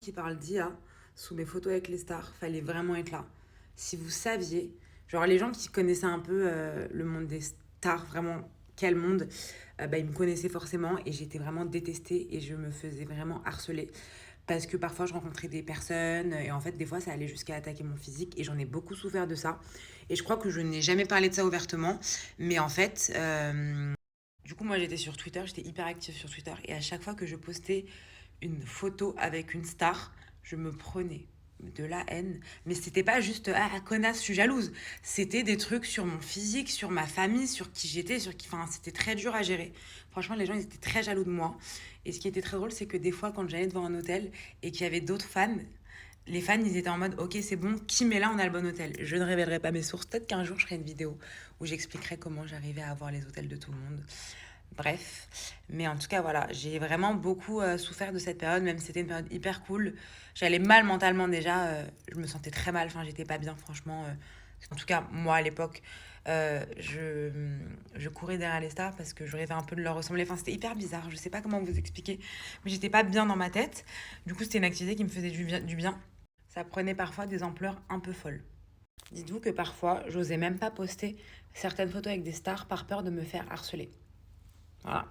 Qui parle d'IA sous mes photos avec les stars, fallait vraiment être là. Si vous saviez, genre les gens qui connaissaient un peu le monde des stars, vraiment quel monde, ils me connaissaient forcément et j'étais vraiment détestée et je me faisais vraiment harceler. Parce que parfois je rencontrais des personnes et en fait des fois ça allait jusqu'à attaquer mon physique et j'en ai beaucoup souffert de ça. Et je crois que je n'ai jamais parlé de ça ouvertement, mais en fait, du coup moi j'étais sur Twitter, j'étais hyper active sur Twitter et à chaque fois que je postais une photo avec une star, je me prenais de la haine. Mais c'était pas juste ah connasse, je suis jalouse. C'était des trucs sur mon physique, sur ma famille, sur qui j'étais, sur qui. Enfin, c'était très dur à gérer. Franchement, les gens ils étaient très jaloux de moi. Et ce qui était très drôle, c'est que des fois, quand j'allais devant un hôtel et qu'il y avait d'autres fans, les fans ils étaient en mode ok, c'est bon, Kim est là, on a le bon hôtel. Je ne révélerai pas mes sources. Peut-être qu'un jour je ferai une vidéo où j'expliquerai comment j'arrivais à avoir les hôtels de tout le monde. Bref, mais en tout cas, voilà, j'ai vraiment beaucoup souffert de cette période, même si c'était une période hyper cool. J'allais mal mentalement déjà, je me sentais très mal, enfin, j'étais pas bien, franchement. En tout cas, moi, à l'époque, je courais derrière les stars parce que je rêvais un peu de leur ressembler. Enfin, c'était hyper bizarre, je sais pas comment vous expliquer, mais j'étais pas bien dans ma tête. Du coup, c'était une activité qui me faisait du bien. Ça prenait parfois des ampleurs un peu folles. Dites-vous que parfois, j'osais même pas poster certaines photos avec des stars par peur de me faire harceler. Voilà.